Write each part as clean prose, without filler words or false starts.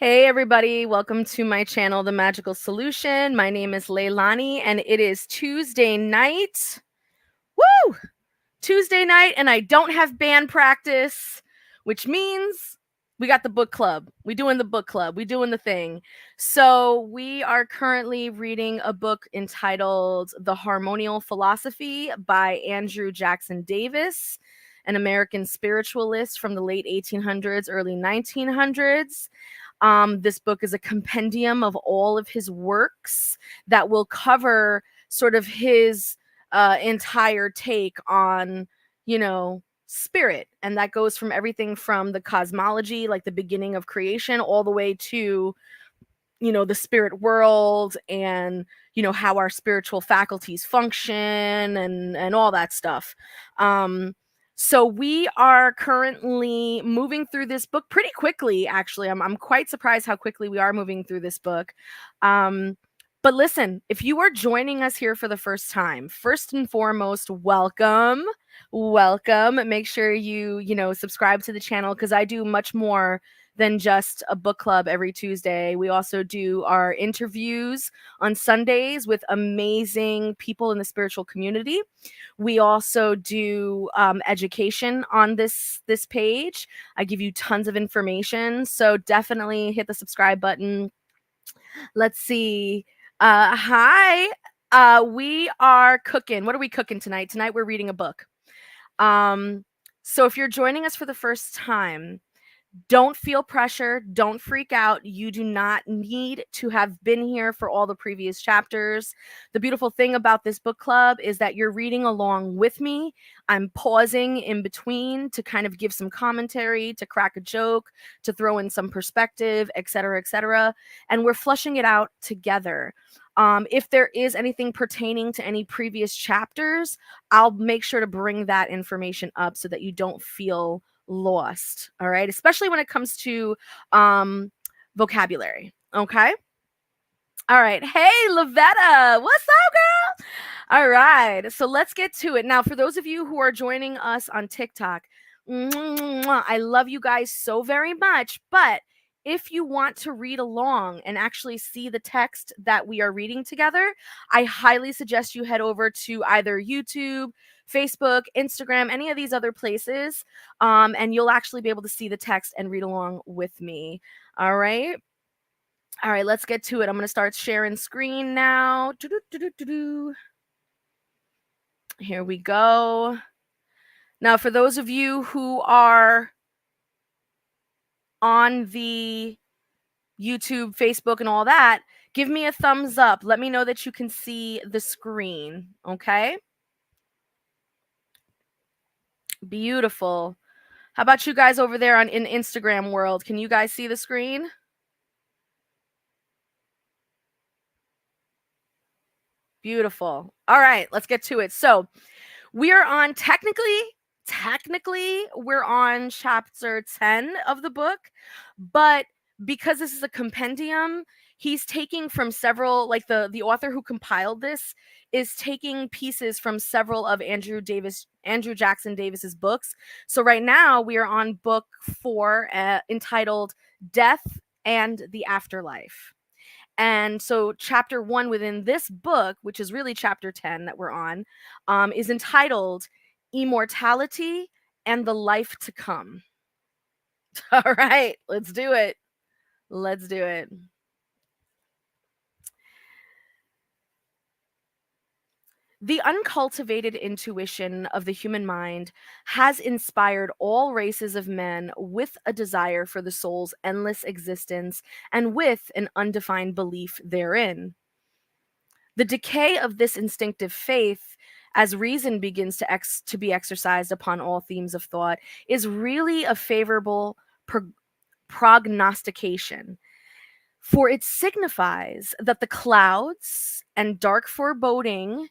Hey everybody, welcome to my channel, The Magical Solution. My name is Leilani and it is Tuesday night. Woo! Tuesday night and I don't have band practice, which means we got the book club. We doing the book club. We doing the thing. So we are currently reading a book entitled The Harmonial Philosophy by Andrew Jackson Davis, an American spiritualist from the late 1800s, early 1900s. This book is a compendium of all of his works that will cover sort of his entire take on, spirit. And that goes from everything from the cosmology, like the beginning of creation, all the way to, the spirit world and, how our spiritual faculties function and all that stuff. So we are currently moving through this book pretty quickly, actually. I'm quite surprised how quickly we are moving through this book. But listen, if you are joining us here for the first time, first and foremost, welcome. Welcome. Make sure you subscribe to the channel because I do much more than just a book club every Tuesday. We also do our interviews on Sundays with amazing people in the spiritual community. We also do education on this page. I give you tons of information, so definitely hit the subscribe button. Let's see. Hi. We are cooking. What are we cooking tonight? Tonight we're reading a book. So if you're joining us for the first time, don't feel pressure. Don't freak out. You do not need to have been here for all the previous chapters. The beautiful thing about this book club is that you're reading along with me. I'm pausing in between to kind of give some commentary, to crack a joke, to throw in some perspective, etc., etc. And we're flushing it out together. If there is anything pertaining to any previous chapters, I'll make sure to bring that information up so that you don't feel lost. All right, especially when it comes to vocabulary. Okay. All right. Hey, Lavetta, what's up, girl? All right, so let's get to it. Now, for those of you who are joining us on TikTok, I love you guys so very much. But if you want to read along and actually see the text that we are reading together, I highly suggest you head over to either YouTube, Facebook, Instagram, any of these other places, and you'll actually be able to see the text and read along with me. All right. All right, let's get to it. I'm going to start sharing screen now. Here we go. Now, for those of you who are on the YouTube, Facebook, and all that, give me a thumbs up. Let me know that you can see the screen, okay? Beautiful. How about you guys over there in Instagram world? Can you guys see the screen? Beautiful. All right, let's get to it. So we are on technically we're on chapter 10 of the book, but because this is a compendium, he's taking from several, like the author who compiled this is taking pieces from several of Andrew Jackson Davis's books. So right now we are on book 4, entitled Death and the Afterlife. And so chapter 1 within this book, which is really chapter 10 that we're on, is entitled Immortality and the Life to Come. All right, let's do it. Let's do it. The uncultivated intuition of the human mind has inspired all races of men with a desire for the soul's endless existence and with an undefined belief therein. The decay of this instinctive faith, as reason begins to be exercised upon all themes of thought, is really a favorable prognostication, for it signifies that the clouds and dark foreboding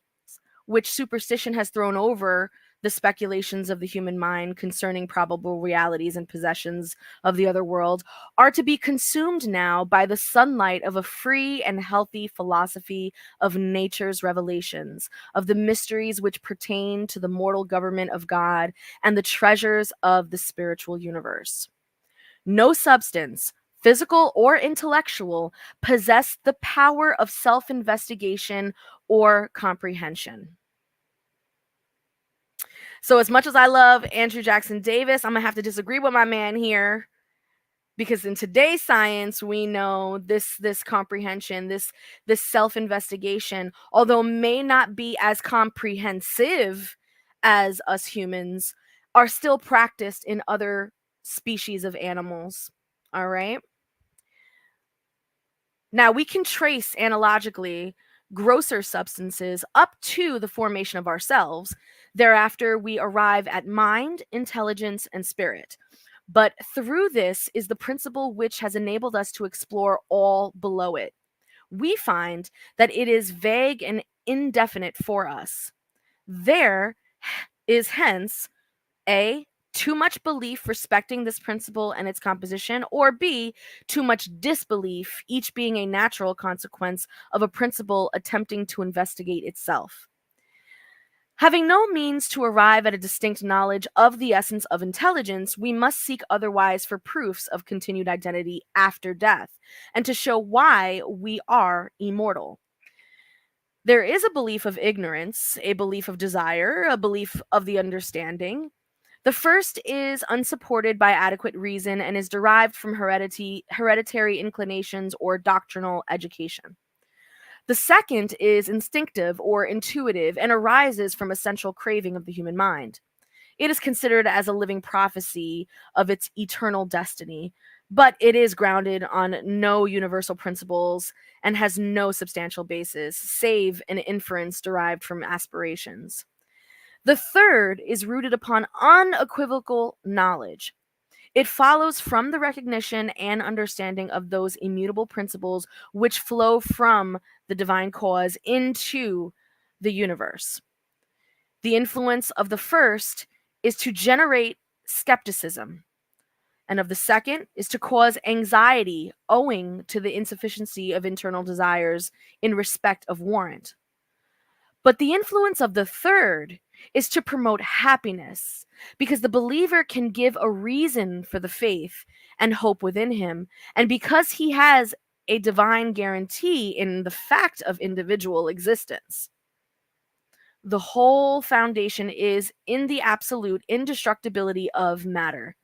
which superstition has thrown over the speculations of the human mind concerning probable realities and possessions of the other world, are to be consumed now by the sunlight of a free and healthy philosophy of nature's revelations, of the mysteries which pertain to the mortal government of God and the treasures of the spiritual universe. No substance, physical or intellectual, possess the power of self investigation or comprehension. So, as much as I love Andrew Jackson Davis, I'm going to have to disagree with my man here, because in today's science we know this comprehension, this self-investigation, although may not be as comprehensive as us humans, are still practiced in other species of animals. All right, now we can trace analogically grosser substances up to the formation of ourselves. Thereafter we arrive at mind, intelligence, and spirit. But through this is the principle which has enabled us to explore all below it. We find that it is vague and indefinite for us. There is hence A, too much belief respecting this principle and its composition, or B, too much disbelief, each being a natural consequence of a principle attempting to investigate itself. Having no means to arrive at a distinct knowledge of the essence of intelligence, we must seek otherwise for proofs of continued identity after death, and to show why we are immortal. There is a belief of ignorance, a belief of desire, a belief of the understanding. The first is unsupported by adequate reason and is derived from hereditary inclinations or doctrinal education. The second is instinctive or intuitive and arises from a central craving of the human mind. It is considered as a living prophecy of its eternal destiny, but it is grounded on no universal principles and has no substantial basis, save an inference derived from aspirations. The third is rooted upon unequivocal knowledge. It follows from the recognition and understanding of those immutable principles which flow from the divine cause into the universe. The influence of the first is to generate skepticism, and of the second is to cause anxiety owing to the insufficiency of internal desires in respect of warrant. But the influence of the third is to promote happiness, because the believer can give a reason for the faith and hope within him, and because he has a divine guarantee in the fact of individual existence. The whole foundation is in the absolute indestructibility of matter,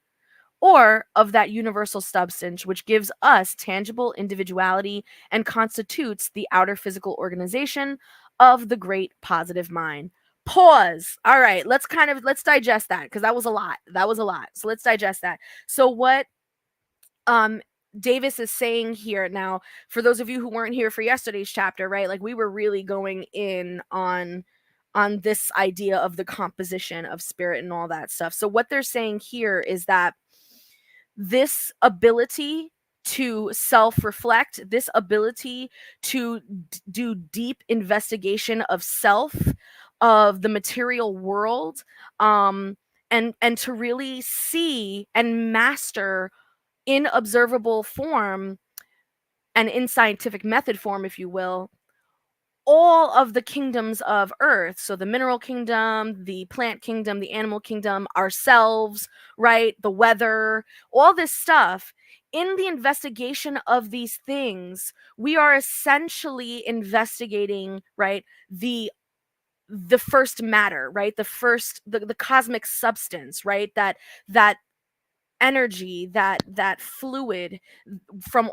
or of that universal substance which gives us tangible individuality and constitutes the outer physical organization of the great positive mind. Pause. All right, let's digest that, because that was a lot. So let's digest that. So what um Davis is saying here now, for those of you who weren't here for yesterday's chapter, right? Like, we were really going in on this idea of the composition of spirit and all that stuff. So what they're saying here is that this ability to self-reflect, this ability to do deep investigation of self, of the material world, and to really see and master in observable form and in scientific method form, if you will, all of the kingdoms of earth. So the mineral kingdom, the plant kingdom, the animal kingdom, ourselves, right? The weather, all this stuff. In the investigation of these things, we are essentially investigating, right, the first matter, right? The cosmic substance, right? That energy, that fluid from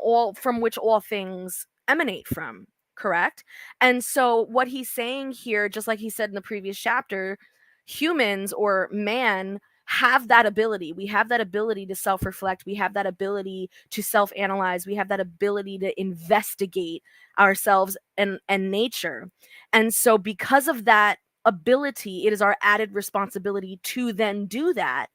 which all things emanate from, correct? And so what he's saying here, just like he said in the previous chapter, humans, or man, have that ability. We have that ability to self-reflect. We have that ability to self-analyze. We have that ability to investigate ourselves and nature. And so because of that ability, it is our added responsibility to then do that,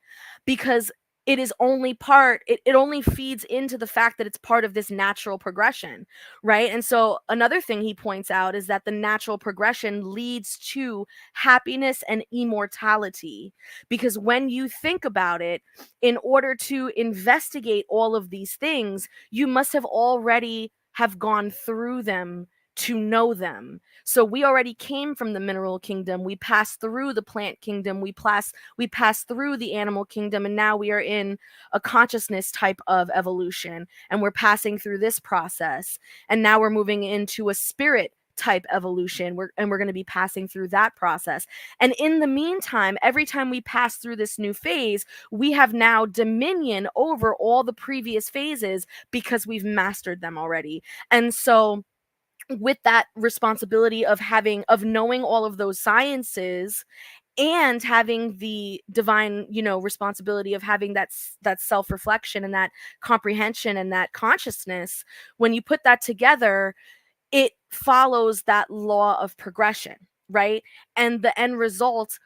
because it is only it only feeds into the fact that it's part of this natural progression, right? And so another thing he points out is that the natural progression leads to happiness and immortality, because when you think about it, in order to investigate all of these things, you must have already have gone through them to know them. So we already came from the mineral kingdom. We passed through the plant kingdom. We passed through the animal kingdom, and now we are in a consciousness type of evolution, and we're passing through this process. And now we're moving into a spirit type evolution. We're going to be passing through that process. And in the meantime, every time we pass through this new phase, we have now dominion over all the previous phases because we've mastered them already. And so with that responsibility of knowing all of those sciences and having the divine, responsibility of having that self-reflection and that comprehension and that consciousness, when you put that together, it follows that law of progression, right? And the end result,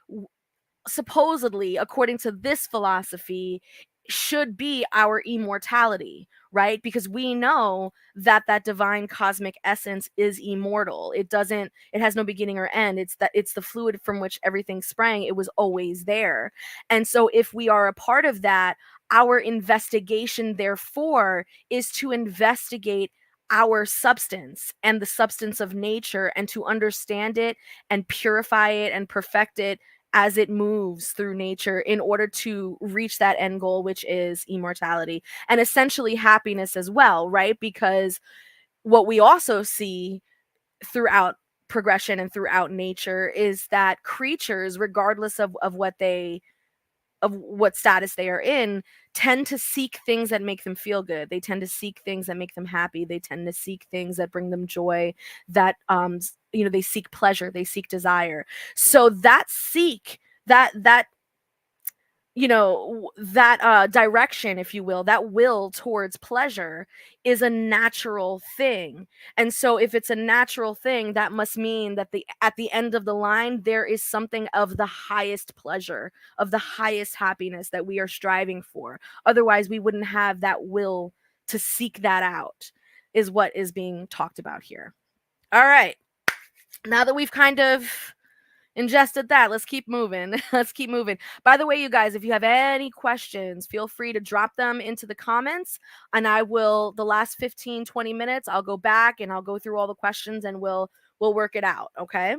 supposedly, according to this philosophy, should be our immortality, right? Because we know that divine cosmic essence is immortal. It has no beginning or end. It's the fluid from which everything sprang. It was always there. And so if we are a part of that, our investigation therefore is to investigate our substance and the substance of nature, and to understand it and purify it and perfect it as it moves through nature in order to reach that end goal, which is immortality and essentially happiness as well, right? Because what we also see throughout progression and throughout nature is that creatures, regardless of what status they are in, tend to seek things that make them feel good. They tend to seek things that make them happy. They tend to seek things that bring them joy, that they seek pleasure, they seek desire. So that direction, if you will, that will towards pleasure is a natural thing. And so if it's a natural thing, that must mean that at the end of the line, there is something of the highest pleasure, of the highest happiness that we are striving for. Otherwise, we wouldn't have that will to seek that out, is what is being talked about here. All right. Now that we've kind of ingested that, let's keep moving. Let's keep moving. By the way, you guys, if you have any questions, feel free to drop them into the comments, and I will, the last 15-20 minutes, I'll go back and I'll go through all the questions, and we'll work it out. Okay.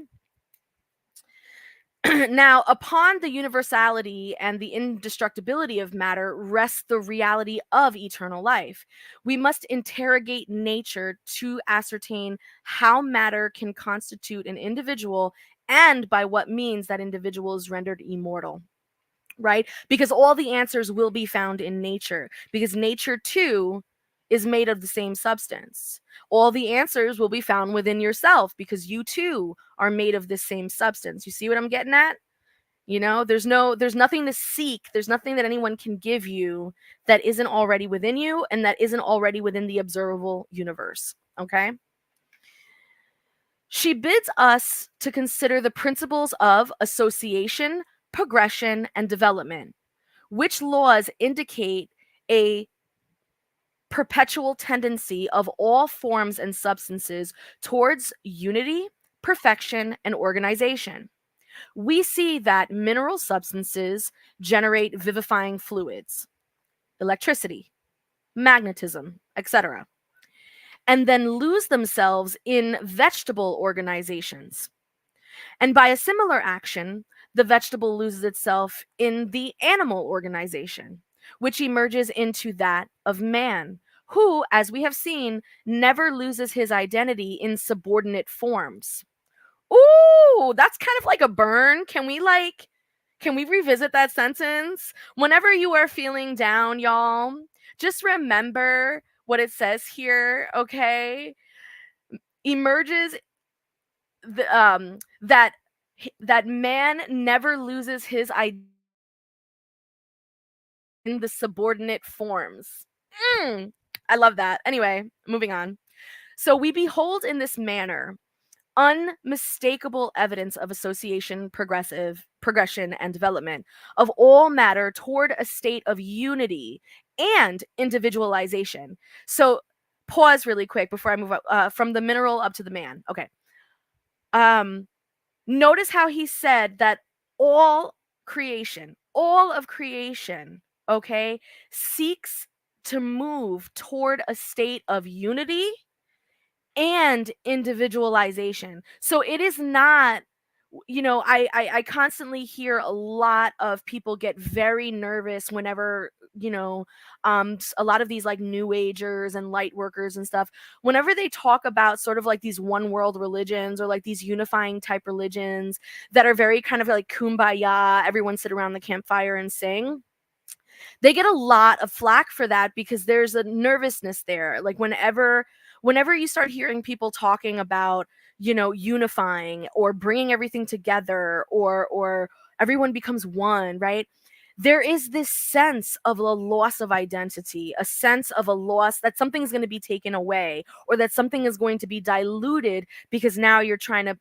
Now, upon the universality and the indestructibility of matter rests the reality of eternal life. We must interrogate nature to ascertain how matter can constitute an individual, and by what means that individual is rendered immortal, right? Because all the answers will be found in nature, because nature too is made of the same substance. All the answers will be found within yourself, because you too are made of this same substance. You see what I'm getting at? There's nothing to seek. There's nothing that anyone can give you that isn't already within you and that isn't already within the observable universe. Okay? She bids us to consider the principles of association, progression, and development, which laws indicate a perpetual tendency of all forms and substances towards unity, perfection, and organization. We see that mineral substances generate vivifying fluids, electricity, magnetism, etc., and then lose themselves in vegetable organizations. And by a similar action, the vegetable loses itself in the animal organization, which emerges into that of man, who, as we have seen, never loses his identity in subordinate forms. Ooh, that's kind of like a burn. Can we revisit that sentence? Whenever you are feeling down, y'all, just remember what it says here, okay? Emerges that man never loses his identity in the subordinate forms. I love that. Anyway, moving on. So we behold in this manner unmistakable evidence of association, progression, and development of all matter toward a state of unity and individualization. So pause really quick before I move up from the mineral up to the man. Okay. Notice how he said that all of creation, okay, seeks to move toward a state of unity and individualization. So it is not, I constantly hear a lot of people get very nervous whenever, a lot of these like new agers and light workers and stuff, whenever they talk about sort of like these one world religions or like these unifying type religions that are very kind of like kumbaya, everyone sit around the campfire and sing. They get a lot of flack for that because there's a nervousness there. Like whenever you start hearing people talking about, unifying or bringing everything together, or everyone becomes one, right? There is this sense of a loss of identity, a sense of a loss that something's going to be taken away, or that something is going to be diluted because now you're trying to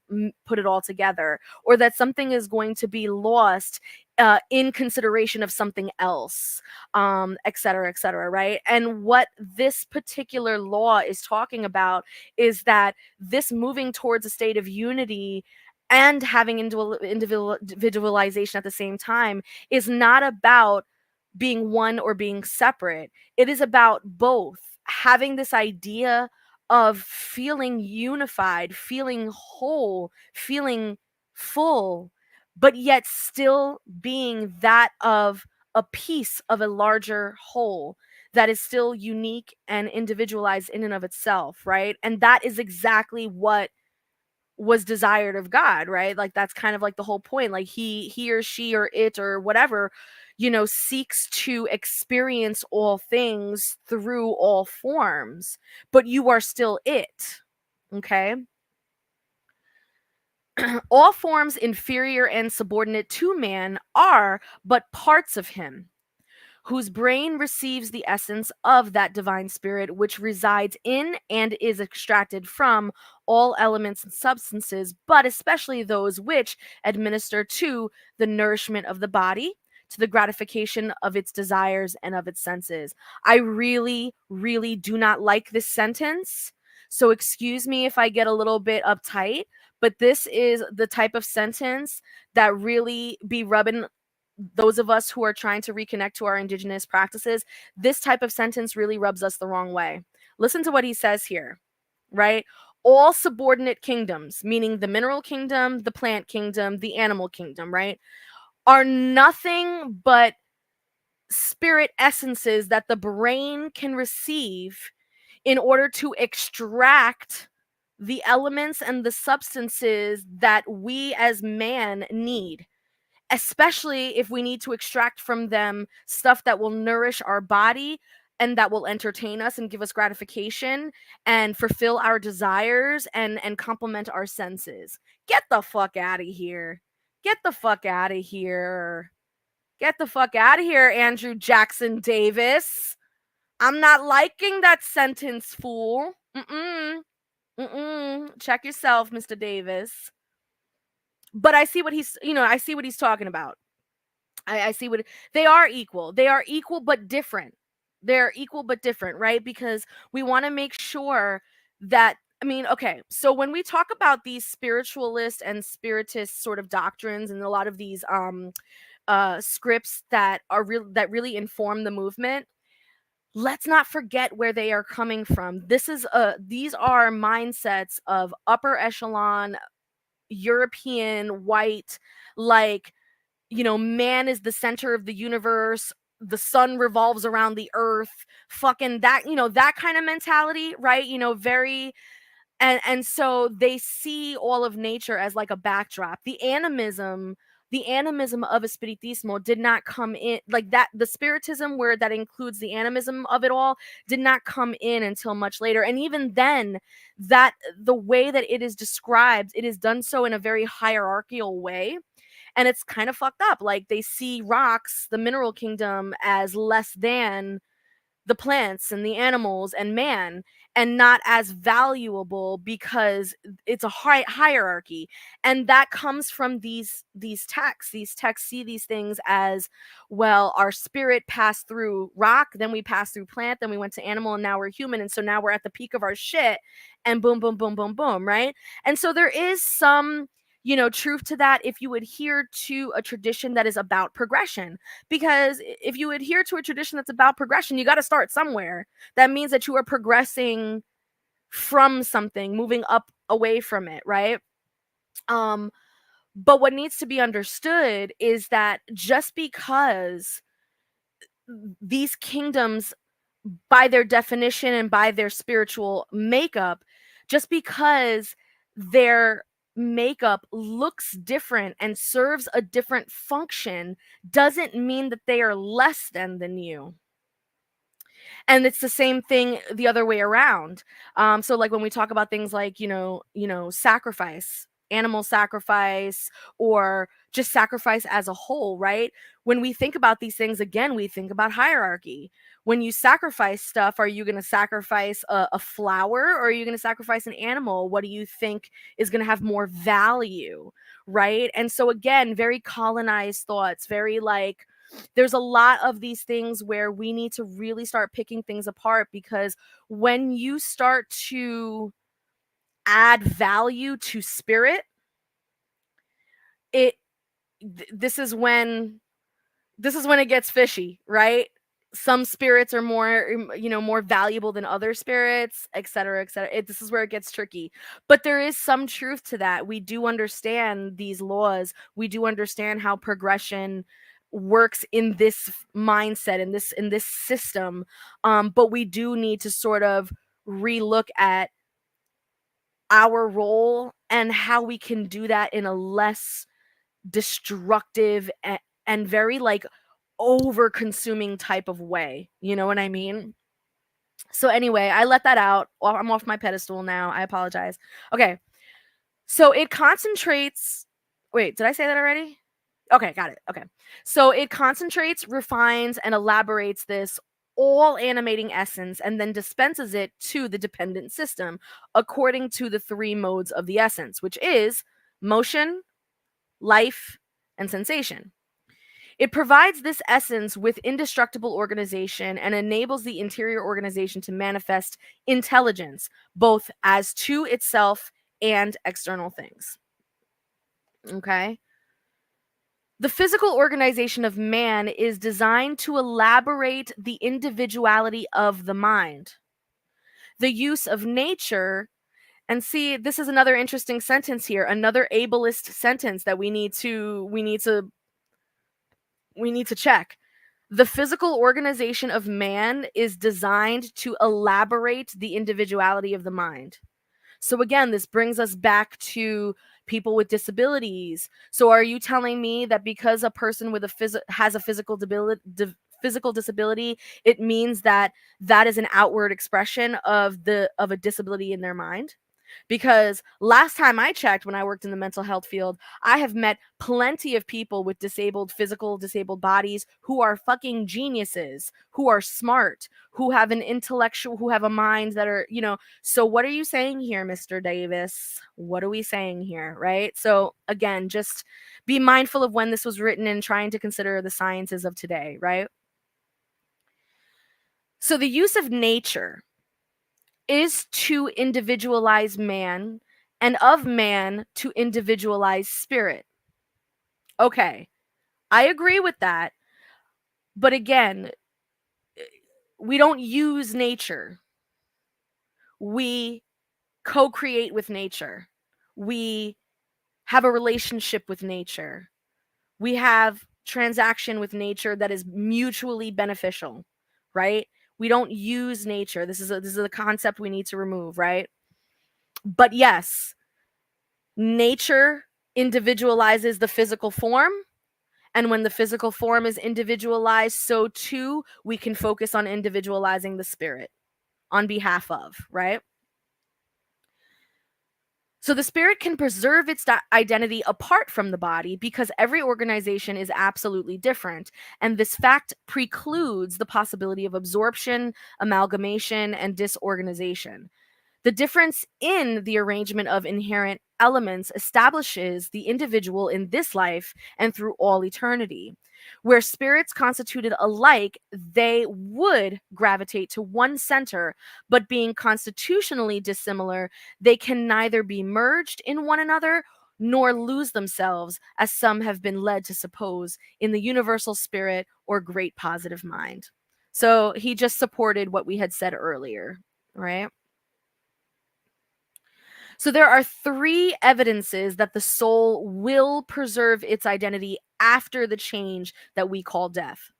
put it all together, or that something is going to be lost in consideration of something else, et cetera, right? And what this particular law is talking about is that this moving towards a state of unity and having individualization at the same time is not about being one or being separate. It is about both having this idea of feeling unified, feeling whole, feeling full, but yet still being that of a piece of a larger whole that is still unique and individualized in and of itself, right? And that is exactly what was desired of God, right? Like that's kind of like the whole point. Like he or she or it or whatever, seeks to experience all things through all forms, but you are still it. Okay? All forms inferior and subordinate to man are but parts of him, whose brain receives the essence of that divine spirit which resides in and is extracted from all elements and substances, but especially those which administer to the nourishment of the body, to the gratification of its desires and of its senses. I really, really do not like this sentence. So excuse me if I get a little bit uptight, but this is the type of sentence that really be rubbing those of us who are trying to reconnect to our indigenous practices. This type of sentence really rubs us the wrong way. Listen to what he says here, right? All subordinate kingdoms, meaning the mineral kingdom, the plant kingdom, the animal kingdom, right, are nothing but spirit essences that the brain can receive in order to extract the elements and the substances that we as man need, especially if we need to extract from them stuff that will nourish our body and that will entertain us and give us gratification and fulfill our desires and complement our senses. Get the fuck out of here. Get the fuck out of here. Get the fuck out of here, Andrew Jackson Davis. I'm not liking that sentence, fool. Mm-mm. Mm-mm. Check yourself, Mr. Davis. But I see what he's talking about. I see what they are equal. They are equal but different. They're equal but different, right? Because we want to make sure that, I mean, okay, so when we talk about these spiritualist and spiritist sort of doctrines and a lot of these scripts that are real that really inform the movement, let's not forget where they are coming from. These are mindsets of upper echelon European white, like, man is the center of the universe, the sun revolves around the earth, fucking that, that kind of mentality, right? Very, and so they see all of nature as like a backdrop. The animism of espiritismo did not come in like that. The spiritism, where that includes the animism of it all, did not come in until much later. And even then, that the way that it is described, it is done so in a very hierarchical way, and it's kind of fucked up. Like they see rocks, the mineral kingdom, as less than the plants and the animals and man, and not as valuable because it's a hierarchy. And that comes from these texts see these things as, well, our spirit passed through rock, then we passed through plant, then we went to animal, and now we're human, and so now we're at the peak of our shit, and boom boom boom boom boom, right? And so there is some, truth to that if you adhere to a tradition that is about progression. Because if you adhere to a tradition that's about progression, you got to start somewhere. That means that you are progressing from something, moving up away from it, right? But what needs to be understood is that just because these kingdoms, by their definition and by their spiritual makeup, just because their makeup looks different and serves a different function doesn't mean that they are less than you. And it's the same thing the other way around. So like when we talk about things like, sacrifice, animal sacrifice, or just sacrifice as a whole, right? When we think about these things, again, we think about hierarchy. When you sacrifice stuff, are you going to sacrifice a flower, or are you going to sacrifice an animal? What do you think is going to have more value, right? And so again, very colonized thoughts, very like, there's a lot of these things where we need to really start picking things apart, because when you start to add value to spirit, it this is when it gets fishy, right? Some spirits are more valuable than other spirits, et cetera, et cetera. This is where it gets tricky. But there is some truth to that. We do understand these laws. We do understand how progression works in this mindset, in this system. But we do need to sort of relook at our role and how we can do that in a less destructive and very like over consuming type of way. You know what I mean? So anyway, I let that out. I'm off my pedestal now. I apologize. Okay. So it concentrates. Wait, did I say that already? Okay, got it. Okay. So it concentrates, refines, and elaborates this all animating essence and then dispenses it to the dependent system according to the three modes of the essence, which is motion, life, and sensation. It provides this essence with indestructible organization and enables the interior organization to manifest intelligence, both as to itself and external things. Okay? The physical organization of man is designed to elaborate the individuality of the mind. The use of nature, and see, this is another interesting sentence here, another ableist sentence that we need to check. The physical organization of man is designed to elaborate the individuality of the mind. So again, this brings us back to people with disabilities. So are you telling me that because a person with has a physical disability, it means that that is an outward expression of a disability in their mind? Because last time I checked, when I worked in the mental health field, I have met plenty of people with disabled bodies who are fucking geniuses, who are smart, who have a mind that are, so what are you saying here, Mr. Davis? What are we saying here, right? So again, just be mindful of when this was written and trying to consider the sciences of today, right? So the use of nature is to individualize man, and of man to individualize spirit. Okay, I agree with that. But again, we don't use nature. We co-create with nature. We have a relationship with nature. We have transaction with nature that is mutually beneficial, right? We don't use nature. This is a concept we need to remove, right? But yes, nature individualizes the physical form. And when the physical form is individualized, so too we can focus on individualizing the spirit on behalf of, right? So the spirit can preserve its identity apart from the body because every organization is absolutely different. And this fact precludes the possibility of absorption, amalgamation, and disorganization. The difference in the arrangement of inherent elements establishes the individual in this life and through all eternity. Where spirits constituted alike, they would gravitate to one center, but being constitutionally dissimilar, they can neither be merged in one another nor lose themselves, as some have been led to suppose, in the universal spirit or great positive mind. So he just supported what we had said earlier, right? So there are 3 evidences that the soul will preserve its identity after the change that we call death.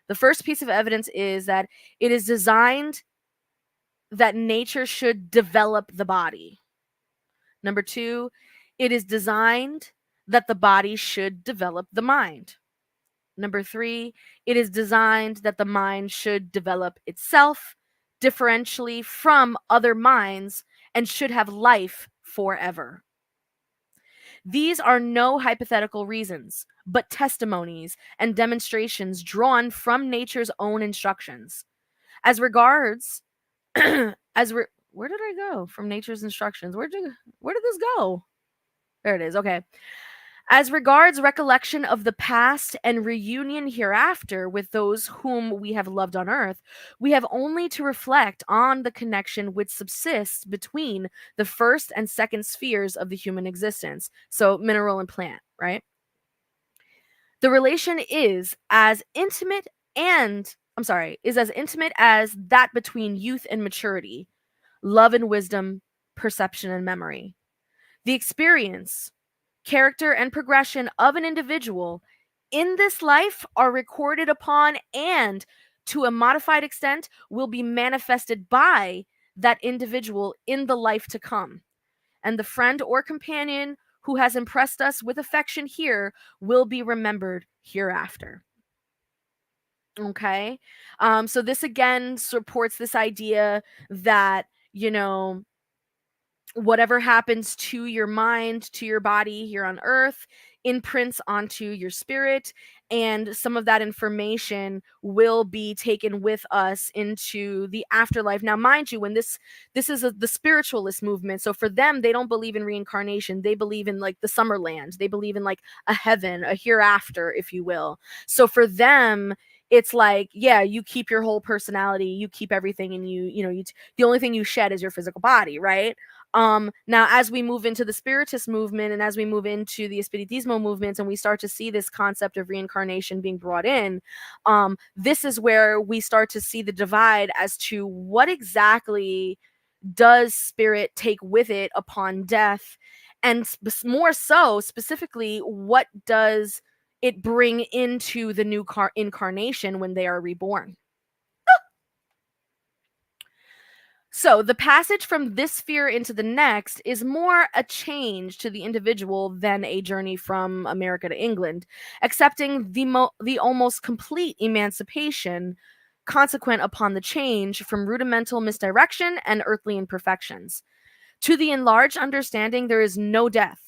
The first piece of evidence is that it is designed that nature should develop the body. Number 2, it is designed that the body should develop the mind. Number 3, it is designed that the mind should develop itself differentially from other minds and should have life forever. These are no hypothetical reasons, but testimonies and demonstrations drawn from nature's own instructions. As regards, where did I go from nature's instructions? Where did this go? There it is. Okay. As regards recollection of the past and reunion hereafter with those whom we have loved on earth, we have only to reflect on the connection which subsists between the first and second spheres of the human existence. So, mineral and plant, right? The relation is as intimate as that between youth and maturity, love and wisdom, perception and memory. The experience, character, and progression of an individual in this life are recorded upon and, to a modified extent, will be manifested by that individual in the life to come. And the friend or companion who has impressed us with affection here will be remembered hereafter. Okay. So this again supports this idea that, whatever happens to your mind, to your body here on earth, imprints onto your spirit, and some of that information will be taken with us into the afterlife. Now, mind you, when this is the spiritualist movement, so for them, they don't believe in reincarnation. They believe in like the Summerland. They believe in like a heaven, a hereafter, if you will. So for them, it's like, yeah, you keep your whole personality, you keep everything, and the only thing you shed is your physical body, right? Now, as we move into the spiritist movement and as we move into the espiritismo movements and we start to see this concept of reincarnation being brought in, this is where we start to see the divide as to what exactly does spirit take with it upon death, and more so specifically, what does it bring into the new incarnation when they are reborn. So, the passage from this sphere into the next is more a change to the individual than a journey from America to England, accepting the almost complete emancipation consequent upon the change from rudimental misdirection and earthly imperfections. To the enlarged understanding, there is no death,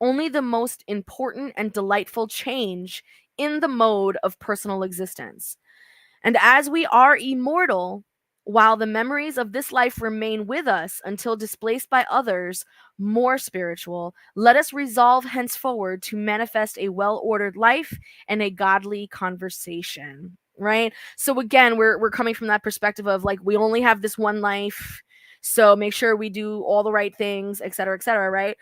only the most important and delightful change in the mode of personal existence. And as we are immortal, while the memories of this life remain with us until displaced by others more spiritual, let us resolve henceforward to manifest a well ordered life and a godly conversation. Right? So again, we're coming from that perspective of like, we only have this one life, so make sure we do all the right things, et cetera, right?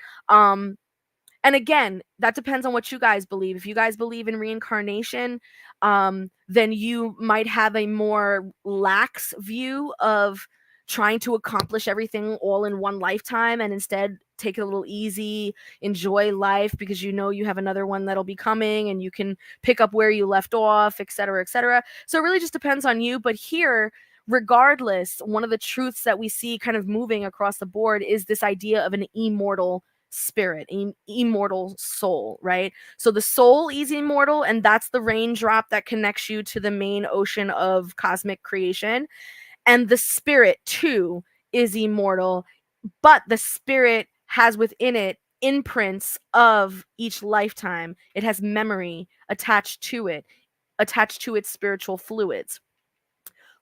And again, that depends on what you guys believe. If you guys believe in reincarnation, then you might have a more lax view of trying to accomplish everything all in one lifetime and instead take it a little easy, enjoy life because you know you have another one that'll be coming and you can pick up where you left off, et cetera, et cetera. So it really just depends on you. But here, regardless, one of the truths that we see kind of moving across the board is this idea of an immortal spirit, immortal soul, right? So the soul is immortal, and that's the raindrop that connects you to the main ocean of cosmic creation. And the spirit, too, is immortal, but the spirit has within it imprints of each lifetime. It has memory attached to it, attached to its spiritual fluids.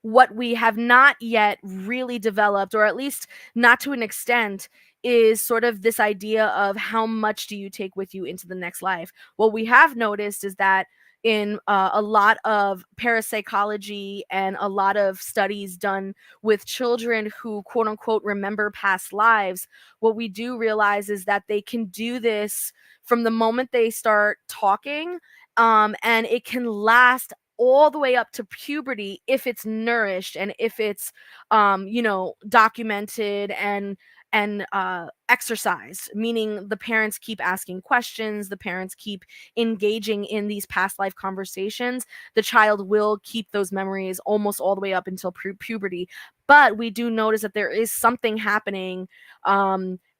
What we have not yet really developed, or at least not to an extent, is sort of this idea of how much do you take with you into the next life. What we have noticed is that in a lot of parapsychology and a lot of studies done with children who quote unquote remember past lives, what we do realize is that they can do this from the moment they start talking, and it can last all the way up to puberty if it's nourished and if it's documented exercise, meaning the parents keep asking questions, the parents keep engaging in these past life conversations, the child will keep those memories almost all the way up until puberty. But we do notice that there is something happening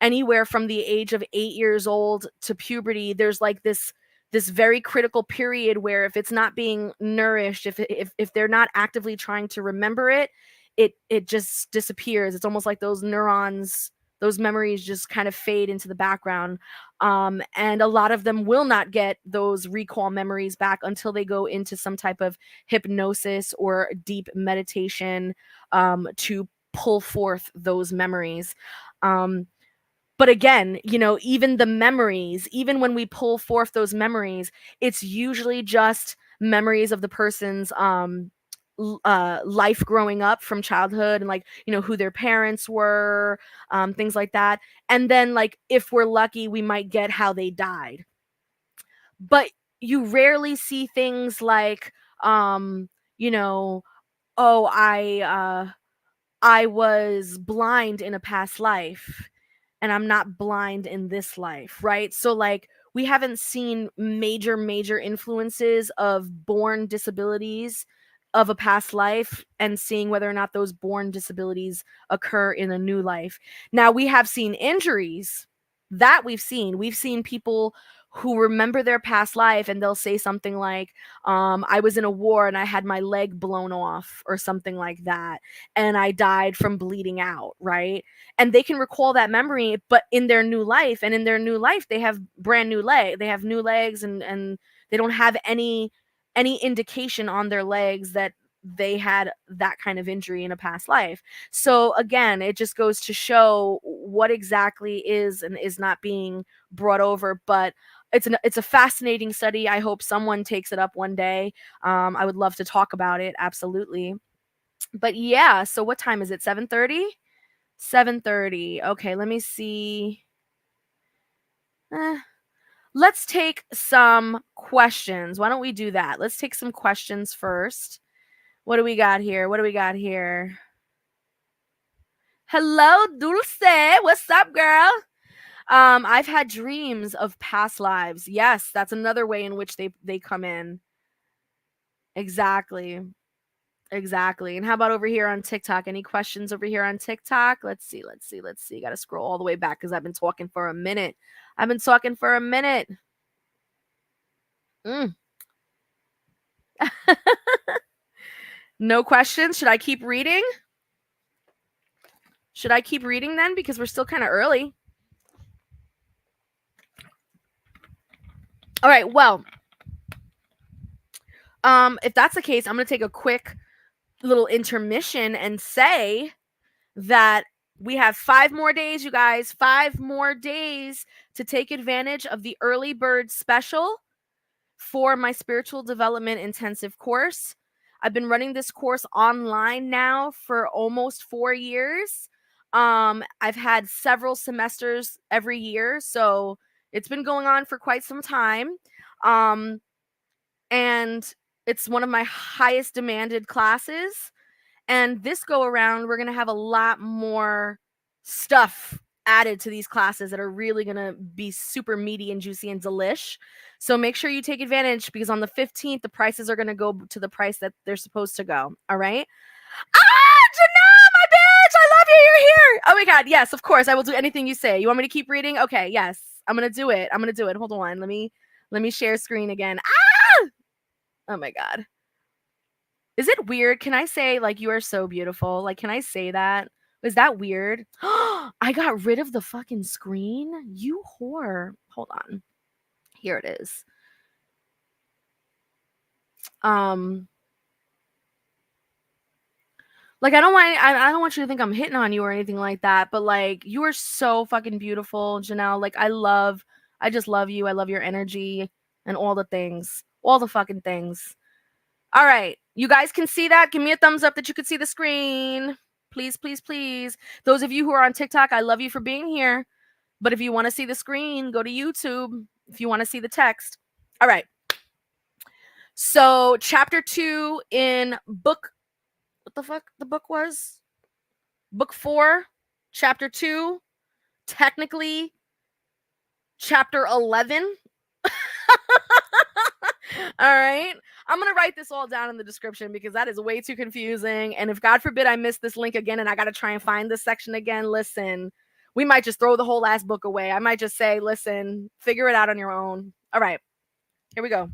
anywhere from the age of 8 years old to puberty. There's like this very critical period where if it's not being nourished, if they're not actively trying to remember it, it just disappears. It's almost like those neurons, those memories just kind of fade into the background. And a lot of them will not get those recall memories back until they go into some type of hypnosis or deep meditation to pull forth those memories. But again, even the memories, even when we pull forth those memories, it's usually just memories of the person's life growing up from childhood, and like who their parents were, things like that. And then like if we're lucky, we might get how they died. But you rarely see things like you know oh, I was blind in a past life and I'm not blind in this life, right? So like we haven't seen major influences of born disabilities of a past life and seeing whether or not those born disabilities occur in a new life. Now we have seen injuries that we've seen people who remember their past life and they'll say something like I was in a war and I had my leg blown off or something like that and I died from bleeding out, right? And they can recall that memory, but in their new life, they have brand new they have new legs, and they don't have any indication on their legs that they had that kind of injury in a past life. So again, it just goes to show what exactly is and is not being brought over. But it's a fascinating study. I hope someone takes it up one day. I would love to talk about it, absolutely. But yeah, so what time is it? 7:30? 7:30. Okay, let me see. Let's take some questions. Why don't we do that? Let's take some questions first. What do we got here? Hello, Dulce. What's up, girl? I've had dreams of past lives. Yes, that's another way in which they come in. Exactly. Exactly. And how about over here on TikTok? Any questions over here on TikTok? Let's see. Got to scroll all the way back because I've been talking for a minute. Mm. No questions. Should I keep reading? Then? Because we're still kind of early. All right. Well, if that's the case, I'm going to take a quick little intermission and say that we have 5 more days, you guys. 5 more days to take advantage of the early bird special for my spiritual development intensive course. I've been running this course online now for almost 4 years. I've had several semesters every year, so it's been going on for quite some time. And it's one of my highest demanded classes. And this go around, we're going to have a lot more stuff added to these classes that are really going to be super meaty and juicy and delish. So make sure you take advantage, because on the 15th, the prices are going to go to the price that they're supposed to go. All right. Janelle, my bitch, I love you. You're here. Oh my God. Yes, of course. I will do anything you say. You want me to keep reading? Okay. Yes, I'm going to do it. Hold on. Let me share screen again. Oh my God. Is it weird? Can I say, like, you are so beautiful? Like, can I say that? Is that weird? I got rid of the fucking screen? You whore. Hold on. Here it is. Like, I don't want you to think I'm hitting on you or anything like that, but like, you are so fucking beautiful, Janelle. Like, I just love you. I love your energy and all the things. All the fucking things. All right. You guys can see that? Give me a thumbs up that you can see the screen. Please, please, please. Those of you who are on TikTok, I love you for being here. But if you want to see the screen, go to YouTube. If you want to see the text. All right. So chapter 2 in book, what the fuck the book was? Book 4, chapter 2, technically chapter 11. All right. I'm going to write this all down in the description because that is way too confusing. And if God forbid I miss this link again and I got to try and find this section again, listen, we might just throw the whole last book away. I might just say, listen, figure it out on your own. All right. Here we go.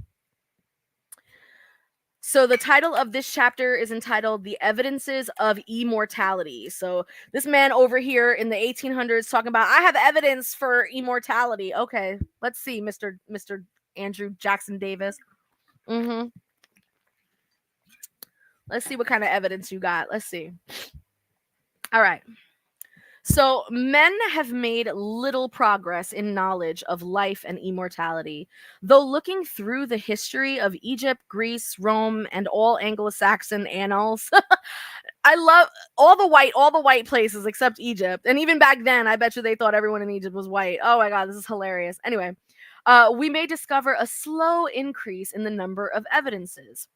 So the title of this chapter is entitled The Evidences of Immortality. So this man over here in the 1800s talking about, I have evidence for immortality. Okay, let's see, Mr. Andrew Jackson Davis. Let's see what kind of evidence you got. Let's see. All right. So men have made little progress in knowledge of life and immortality, though looking through the history of Egypt, Greece, Rome, and all Anglo-Saxon annals. I love all the white places except Egypt. And even back then, I bet you they thought everyone in Egypt was white. Oh my God, this is hilarious. Anyway, we may discover a slow increase in the number of evidences.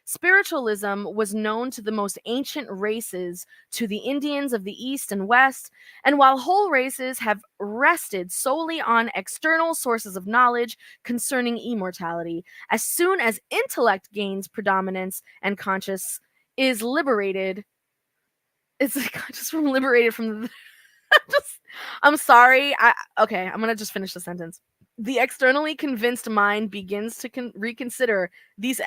Spiritualism was known to the most ancient races, to the Indians of the East and West, and while whole races have rested solely on external sources of knowledge concerning immortality, as soon as intellect gains predominance and conscious is liberated, it's like just from liberated from the I'm sorry. Okay, I'm going to just finish the sentence. The externally convinced mind begins to reconsider these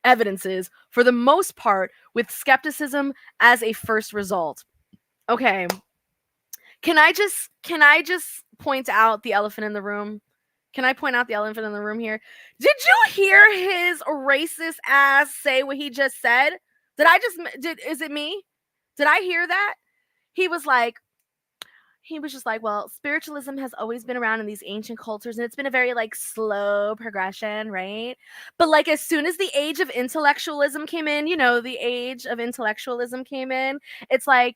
evidences, for the most part, with skepticism as a first result. Okay. Can I just point out the elephant in the room? Can I point out the elephant in the room here? Did you hear his racist ass say what he just said? Is it me? Did I hear that? He was just like, well, spiritualism has always been around in these ancient cultures, and it's been a very slow progression, right? But as soon as the age of intellectualism came in, it's like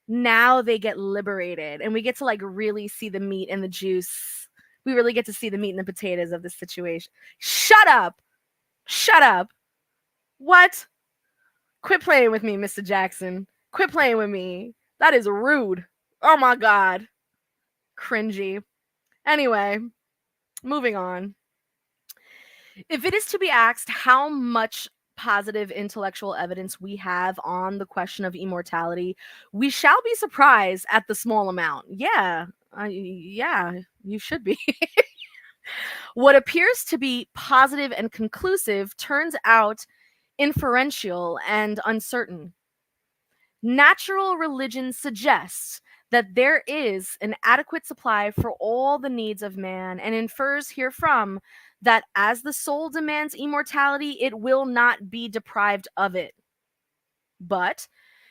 now they get liberated, and we get to really see the meat and the juice. We really get to see the meat and the potatoes of this situation. Shut up. What? Quit playing with me, Mr. Jackson. Quit playing with me. That is rude. Oh my God. Cringy. Anyway, moving on. If it is to be asked how much positive intellectual evidence we have on the question of immortality, we shall be surprised at the small amount. Yeah, you should be. What appears to be positive and conclusive turns out inferential and uncertain. Natural religion suggests that there is an adequate supply for all the needs of man, and infers herefrom that as the soul demands immortality, it will not be deprived of it. But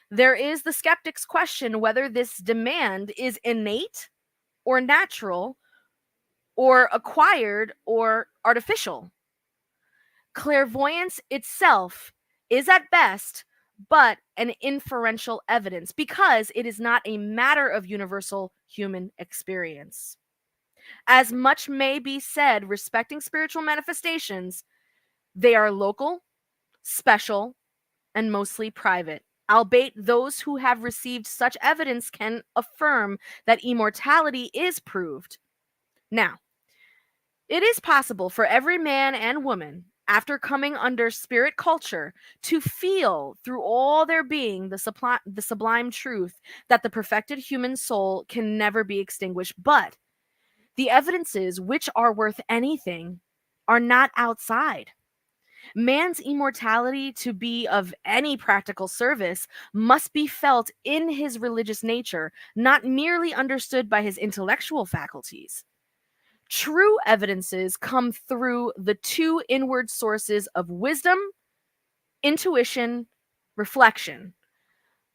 there is the skeptic's question whether this demand is innate or natural, or acquired or artificial. Clairvoyance itself is at best but an inferential evidence, because it is not a matter of universal human experience. As much may be said respecting spiritual manifestations, they are local, special, and mostly private. Albeit those who have received such evidence can affirm that immortality is proved. Now, it is possible for every man and woman, after coming under spirit culture, to feel through all their being the sublime truth that the perfected human soul can never be extinguished. But the evidences which are worth anything are not outside. Man's immortality, to be of any practical service, must be felt in his religious nature, not merely understood by his intellectual faculties. True evidences come through the two inward sources of wisdom, intuition, reflection.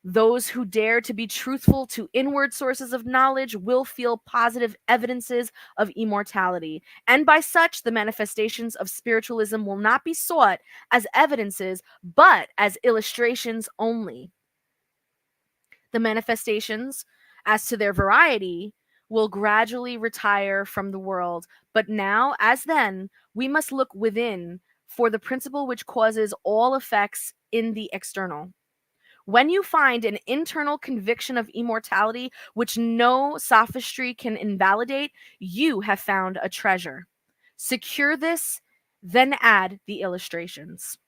Those who dare to be truthful to inward sources of knowledge will feel positive evidences of immortality, and by such the manifestations of spiritualism will not be sought as evidences, but as illustrations only. The manifestations, as to their variety, will gradually retire from the world, but now, as then, we must look within for the principle which causes all effects in the external. When you find an internal conviction of immortality which no sophistry can invalidate, you have found a treasure. Secure this, then add the illustrations.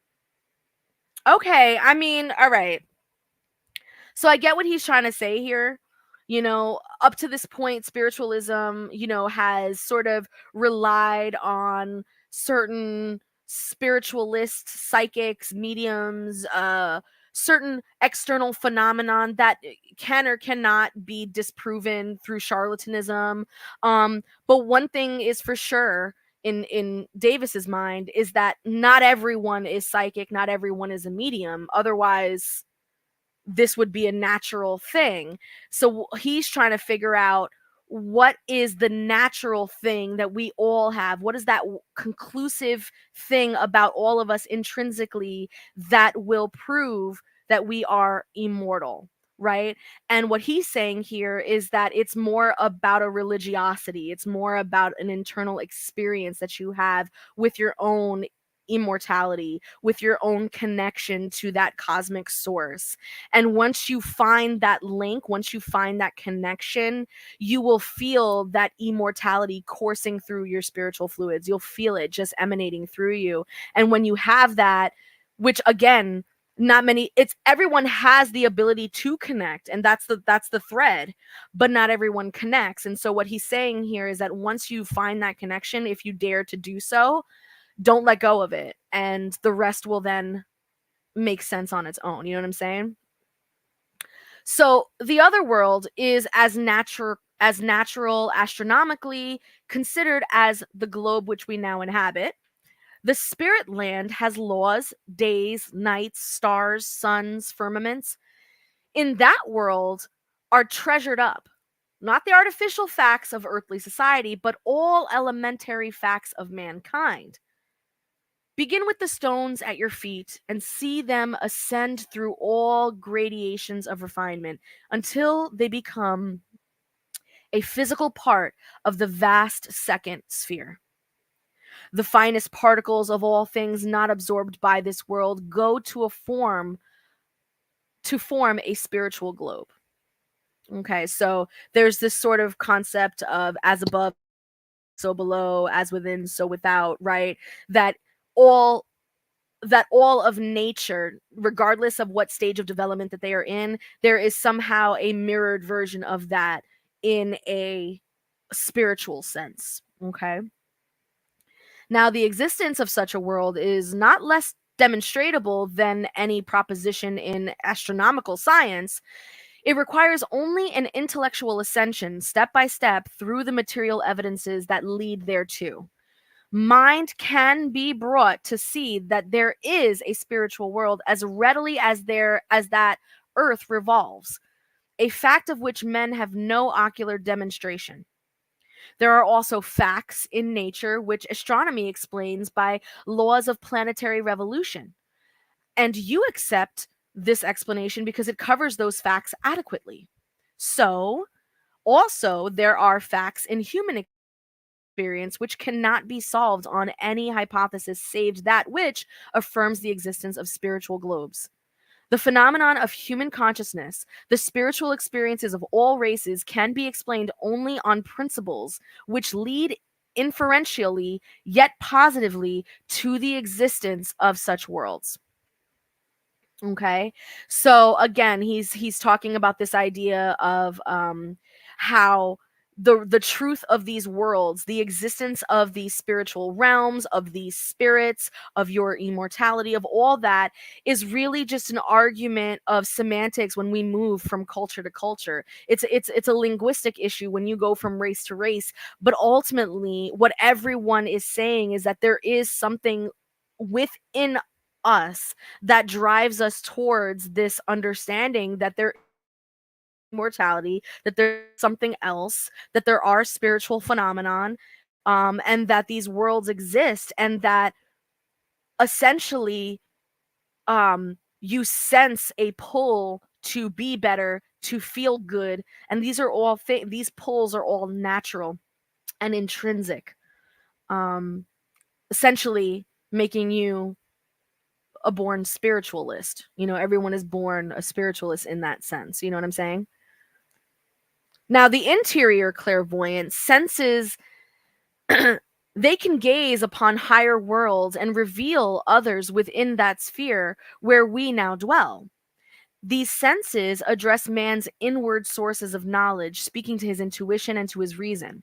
Okay, I mean, all right. So I get what he's trying to say here. Up to this point, spiritualism, has sort of relied on certain spiritualists, psychics, mediums, certain external phenomenon that can or cannot be disproven through charlatanism. But one thing is for sure in Davis's mind is that not everyone is psychic, not everyone is a medium. Otherwise, this would be a natural thing. So he's trying to figure out what is the natural thing that we all have. What is that conclusive thing about all of us intrinsically that will prove that we are immortal, right? And what he's saying here is that it's more about a religiosity. It's more about an internal experience that you have with your own immortality, with your own connection to that cosmic source. And once you find that link, once you find that connection, you will feel that immortality coursing through your spiritual fluids. You'll feel it just emanating through you. And when you have that, which again, not many, it's everyone has the ability to connect, and that's the thread, but not everyone connects. And so what he's saying here is that once you find that connection, if you dare to do so, don't let go of it, and the rest will then make sense on its own. You know what I'm saying? So the other world is as natural astronomically considered as the globe which we now inhabit. The spirit land has laws, days, nights, stars, suns, firmaments. In that world are treasured up not the artificial facts of earthly society, but all elementary facts of mankind. Begin with the stones at your feet and see them ascend through all gradations of refinement until they become a physical part of the vast second sphere. The finest particles of all things not absorbed by this world go to form a spiritual globe. Okay, so there's this sort of concept of as above, so below, as within, so without, right? That all of nature, regardless of what stage of development that they are in, there is somehow a mirrored version of that in a spiritual sense. Okay. Now, the existence of such a world is not less demonstrable than any proposition in astronomical science. It requires only an intellectual ascension, step by step, through the material evidences that lead thereto. Mind can be brought to see that there is a spiritual world as readily as that earth revolves, a fact of which men have no ocular demonstration. There are also facts in nature which astronomy explains by laws of planetary revolution, and you accept this explanation because it covers those facts adequately. So, also, there are facts in human experience which cannot be solved on any hypothesis save that which affirms the existence of spiritual globes. The phenomenon of human consciousness, the spiritual experiences of all races, can be explained only on principles which lead inferentially yet positively to the existence of such worlds. Okay, so again, he's talking about this idea of how the truth of these worlds, the existence of these spiritual realms, of these spirits, of your immortality, of all that, is really just an argument of semantics when we move from culture to culture. It's a linguistic issue when you go from race to race, but ultimately what everyone is saying is that there is something within us that drives us towards this understanding that there is mortality, that there's something else, that there are spiritual phenomenon, and that these worlds exist, and that essentially you sense a pull to be better, to feel good, and these pulls are all natural and intrinsic, essentially making you a born spiritualist. Everyone is born a spiritualist in that sense. You know what I'm saying? Now, the interior clairvoyant senses they can gaze upon higher worlds and reveal others within that sphere where we now dwell. These senses address man's inward sources of knowledge, speaking to his intuition and to his reason.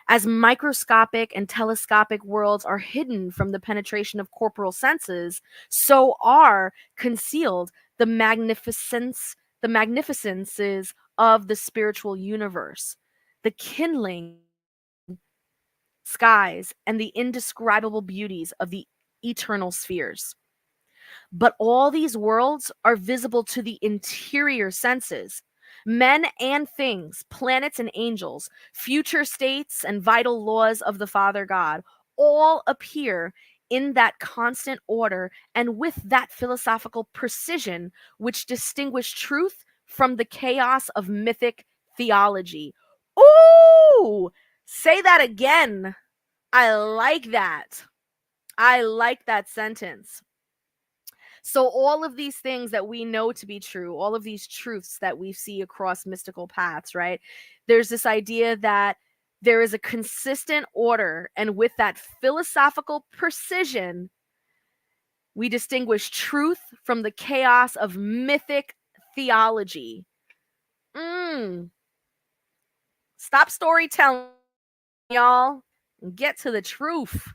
As microscopic and telescopic worlds are hidden from the penetration of corporal senses, so are concealed the magnificences of the spiritual universe, the kindling skies, and the indescribable beauties of the eternal spheres. But all these worlds are visible to the interior senses. Men and things, planets and angels, future states and vital laws of the Father God all appear in that constant order and with that philosophical precision which distinguish truth from the chaos of mythic theology. Ooh! Say that again. I like that. I like that sentence. So, all of these things that we know to be true, all of these truths that we see across mystical paths, right? There's this idea that there is a consistent order, and with that philosophical precision, we distinguish truth from the chaos of mythic theology. Stop storytelling, y'all, and get to the truth.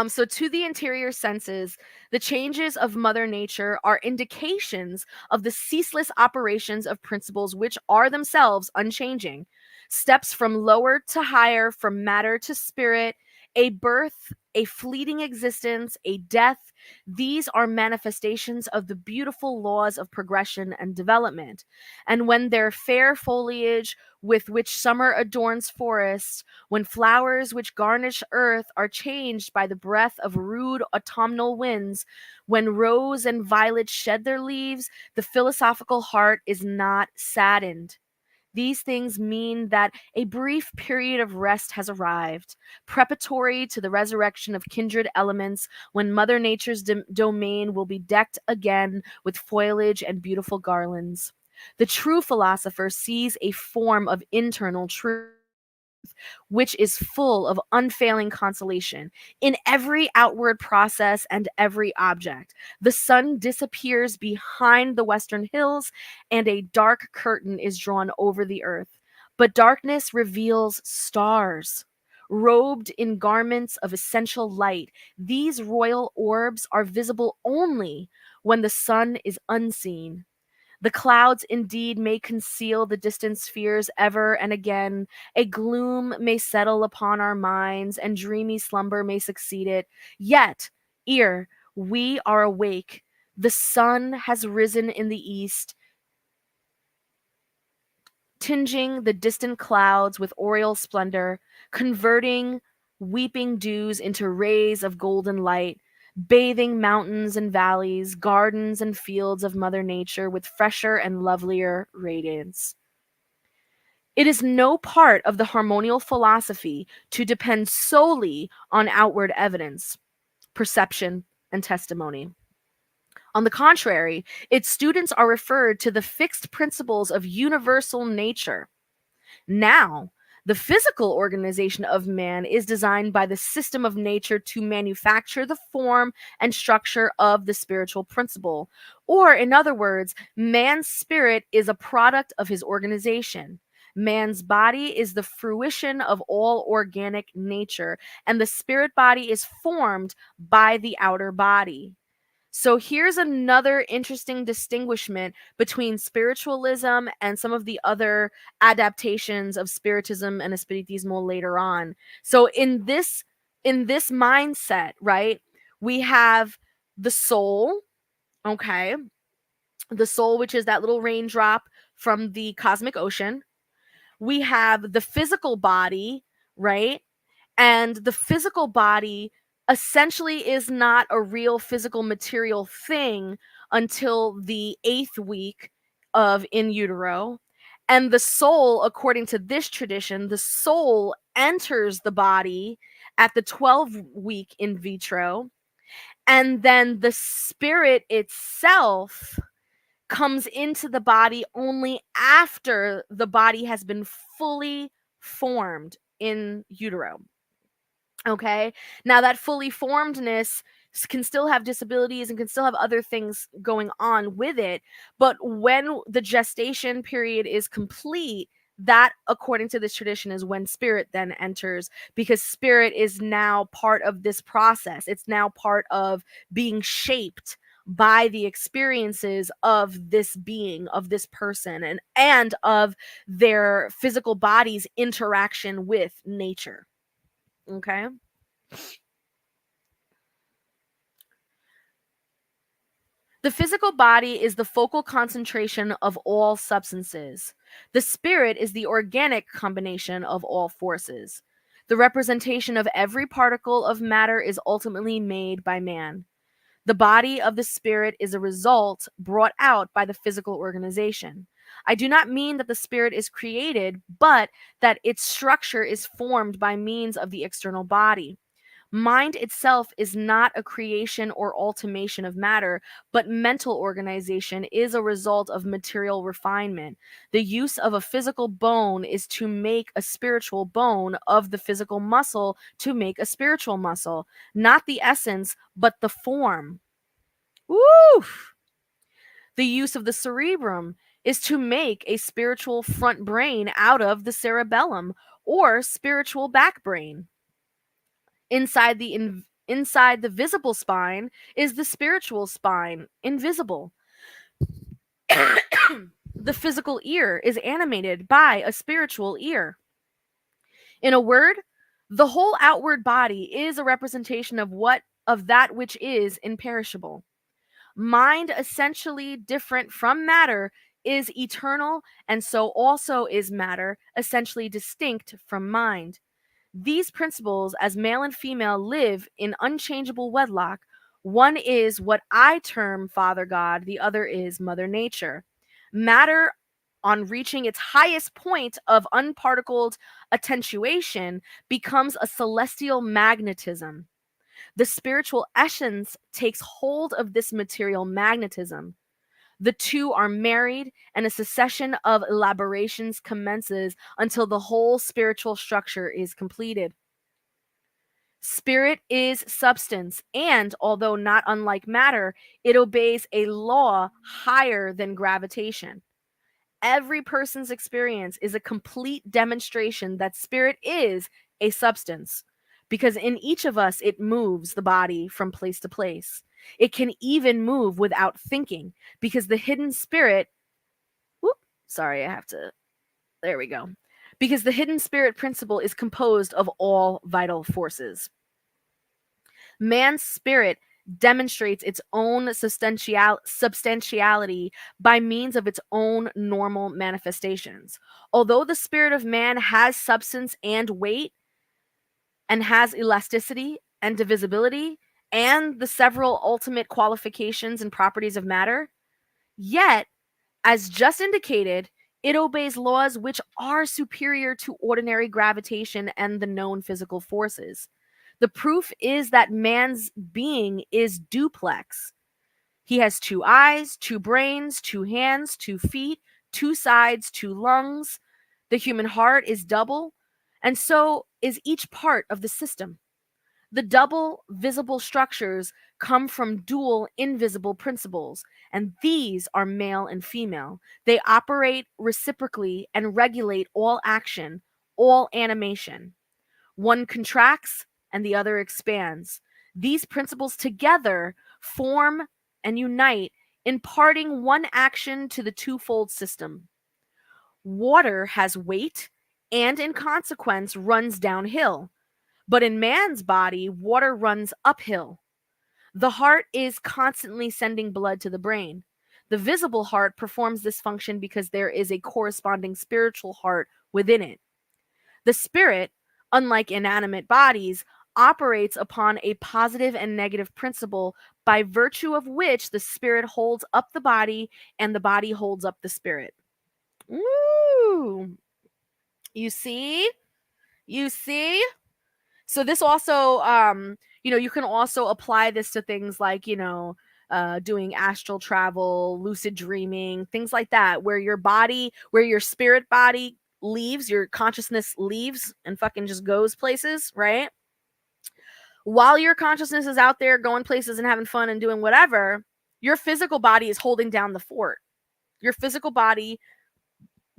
So to the interior senses, the changes of Mother Nature are indications of the ceaseless operations of principles which are themselves unchanging. Steps from lower to higher, from matter to spirit, a birth, a fleeting existence, a death. These are manifestations of the beautiful laws of progression and development. And when their fair foliage with which summer adorns forests, when flowers which garnish earth are changed by the breath of rude autumnal winds, when rose and violet shed their leaves, the philosophical heart is not saddened. These things mean that a brief period of rest has arrived, preparatory to the resurrection of kindred elements, when Mother Nature's domain will be decked again with foliage and beautiful garlands. The true philosopher sees a form of internal truth which is full of unfailing consolation in every outward process and every object. The sun disappears behind the western hills, and a dark curtain is drawn over the earth. But darkness reveals stars. Robed in garments of essential light, these royal orbs are visible only when the sun is unseen. The clouds indeed may conceal the distant spheres ever and again. A gloom may settle upon our minds, and dreamy slumber may succeed it. Yet, ere we are awake, the sun has risen in the east, tinging the distant clouds with aureole splendor, converting weeping dews into rays of golden light, bathing mountains and valleys, gardens and fields of Mother Nature with fresher and lovelier radiance. It is no part of the harmonial philosophy to depend solely on outward evidence, perception, and testimony. On the contrary, its students are referred to the fixed principles of universal nature. Now, the physical organization of man is designed by the system of nature to manufacture the form and structure of the spiritual principle. Or, in other words, man's spirit is a product of his organization. Man's body is the fruition of all organic nature, and the spirit body is formed by the outer body. So here's another interesting distinguishment between spiritualism and some of the other adaptations of spiritism and espiritismo later on. So in this mindset, right, we have the soul, okay? The soul, which is that little raindrop from the cosmic ocean. We have the physical body, right? And the physical body essentially is not a real physical material thing until the 8th week of in utero. And the soul, according to this tradition, the soul enters the body at the 12th week in vitro. And then the spirit itself comes into the body only after the body has been fully formed in utero. Okay. Now, that fully formedness can still have disabilities and can still have other things going on with it. But when the gestation period is complete, that, according to this tradition, is when spirit then enters, because spirit is now part of this process. It's now part of being shaped by the experiences of this being, of this person, and of their physical body's interaction with nature. Okay. The physical body is the focal concentration of all substances. The spirit is the organic combination of all forces. The representation of every particle of matter is ultimately made by man. The body of the spirit is a result brought out by the physical organization. I do not mean that the spirit is created, but that its structure is formed by means of the external body. Mind itself is not a creation or ultimation of matter, but mental organization is a result of material refinement. The use of a physical bone is to make a spiritual bone, of the physical muscle to make a spiritual muscle, not the essence, but the form. Woo! The use of the cerebrum is to make a spiritual front brain out of the cerebellum, or spiritual back brain. Inside the visible spine is the spiritual spine, invisible. The physical ear is animated by a spiritual ear. In a word, the whole outward body is a representation of that which is imperishable. Mind, essentially different from matter, is eternal, and so also is matter, essentially distinct from mind. These principles, as male and female, live in unchangeable wedlock. One is what I term Father God, the other is Mother Nature. Matter, on reaching its highest point of unparticled attenuation, becomes a celestial magnetism. The spiritual essence takes hold of this material magnetism. The two are married, and a succession of elaborations commences until the whole spiritual structure is completed. Spirit is substance, and although not unlike matter, it obeys a law higher than gravitation. Every person's experience is a complete demonstration that spirit is a substance, because in each of us it moves the body from place to place. It can even move without thinking, because the hidden spirit, whoop, sorry, I have to, there we go. Because the hidden spirit principle is composed of all vital forces. Man's spirit demonstrates its own substantiality by means of its own normal manifestations. Although the spirit of man has substance and weight, and has elasticity and divisibility, and the several ultimate qualifications and properties of matter, yet, as just indicated, it obeys laws which are superior to ordinary gravitation and the known physical forces. The proof is that man's being is duplex. He has 2 eyes, 2 brains, 2 hands, 2 feet, 2 sides, 2 lungs. The human heart is double, and so is each part of the system. The double visible structures come from dual invisible principles, and these are male and female. They operate reciprocally and regulate all action, all animation. One contracts and the other expands. These principles together form and unite, imparting one action to the twofold system. Water has weight and, in consequence, runs downhill. But in man's body, water runs uphill. The heart is constantly sending blood to the brain. The visible heart performs this function because there is a corresponding spiritual heart within it. The spirit, unlike inanimate bodies, operates upon a positive and negative principle, by virtue of which the spirit holds up the body and the body holds up the spirit. Ooh. You see? You see? So this also, you can also apply this to things like, doing astral travel, lucid dreaming, things like that, where your spirit body leaves, your consciousness leaves and fucking just goes places, right? While your consciousness is out there going places and having fun and doing whatever, your physical body is holding down the fort. Your physical body,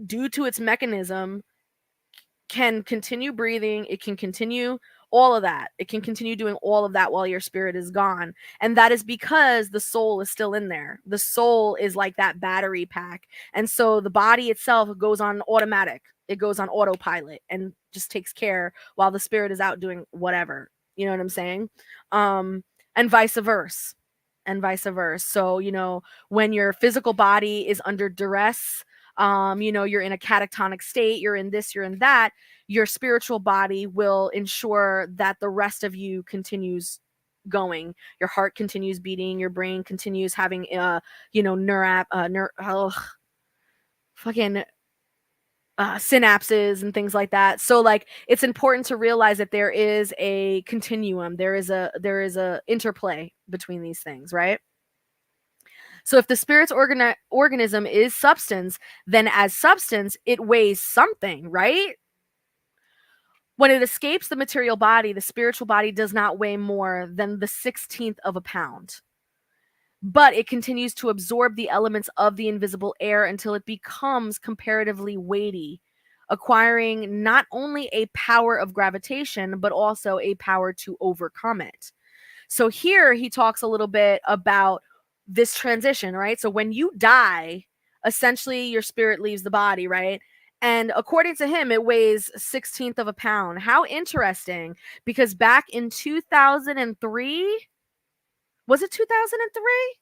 due to its mechanism, can continue breathing. It can continue all of that. It can continue doing all of that while your spirit is gone. And that is because the soul is still in there. The soul is like that battery pack. And so the body itself goes on automatic. It goes on autopilot and just takes care while the spirit is out doing whatever. You know what I'm saying? And vice versa. And vice versa. So, when your physical body is under duress, you're in a catatonic state, you're in this, you're in that, your spiritual body will ensure that the rest of you continues going. Your heart continues beating, your brain continues having synapses and things like that. So like it's important to realize that there is a continuum, there is a interplay between these things, right? So if the spirit's organism is substance, then as substance, it weighs something, right? When it escapes the material body, the spiritual body does not weigh more than the 16th of a pound. But it continues to absorb the elements of the invisible air until it becomes comparatively weighty, acquiring not only a power of gravitation, but also a power to overcome it. So here he talks a little bit about this transition, right? So when you die, essentially your spirit leaves the body, right? And according to him, it weighs 16th of a pound. How interesting, because back in 2003, was it 2003?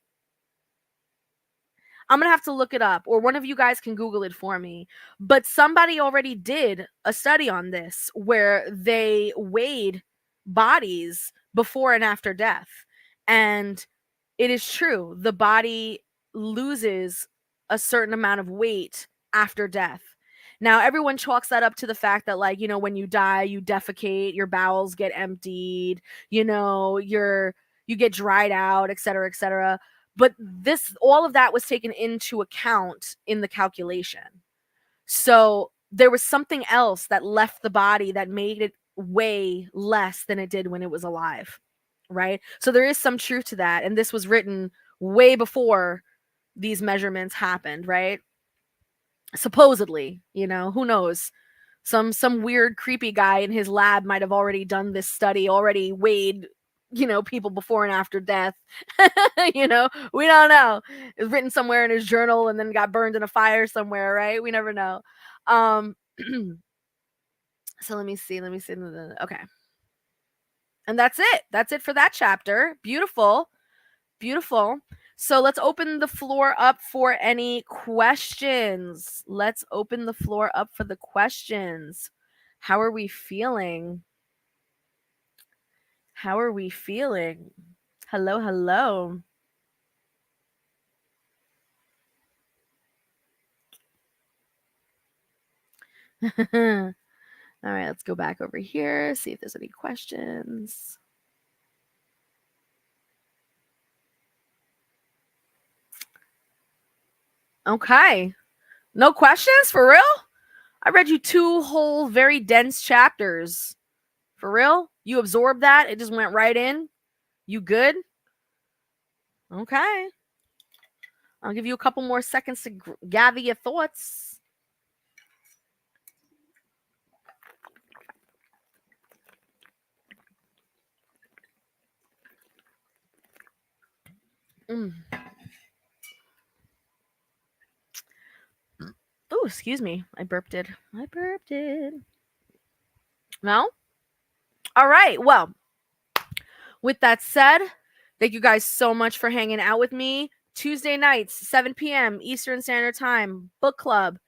I'm going to have to look it up, or one of you guys can Google it for me. But somebody already did a study on this where they weighed bodies before and after death. And it is true, the body loses a certain amount of weight after death. Now, everyone chalks that up to the fact that, like, when you die, you defecate, your bowels get emptied, you get dried out, etc., etc. But all of that was taken into account in the calculation. So there was something else that left the body that made it weigh less than it did when it was alive, right? So there is some truth to that. And this was written way before these measurements happened, right? Supposedly, who knows? Some weird creepy guy in his lab might have already done this study, already weighed people before and after death. We don't know. It's written somewhere in his journal and then got burned in a fire somewhere, right? We never know. So let me see. Okay. And that's it for that chapter. Beautiful. So let's open the floor up for any questions. How are we feeling? Hello. All right, let's go back over here, see if there's any questions. Okay. No questions? For real? I read you 2 whole, very dense chapters. For real? You absorbed that? It just went right in? You good? Okay. I'll give you a couple more seconds to gather your thoughts. Oh, excuse me. I burped it. No? All right. Well, with that said, thank you guys so much for hanging out with me. Tuesday nights, 7 p.m. Eastern Standard Time, book club.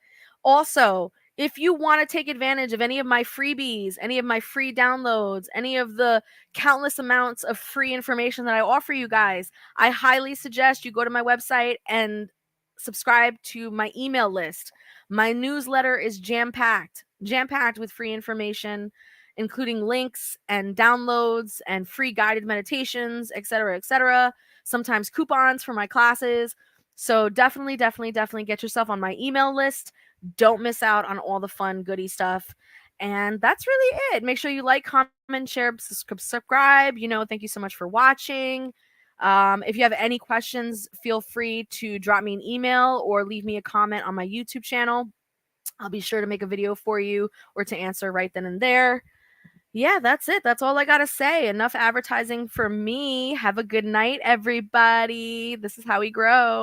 Also, if you want to take advantage of any of my freebies, any of my free downloads, any of the countless amounts of free information that I offer you guys, I highly suggest you go to my website and subscribe to my email list. My newsletter is jam-packed with free information. including links and downloads and free guided meditations, etc., etc. Sometimes coupons for my classes. So definitely get yourself on my email list. Don't miss out on all the fun, goody stuff. And that's really it. Make sure you like, comment, share, subscribe. Thank you so much for watching. If you have any questions, feel free to drop me an email or leave me a comment on my YouTube channel. I'll be sure to make a video for you or to answer right then and there. Yeah, that's it. That's all I got to say. Enough advertising for me. Have a good night, everybody. This is how we grow.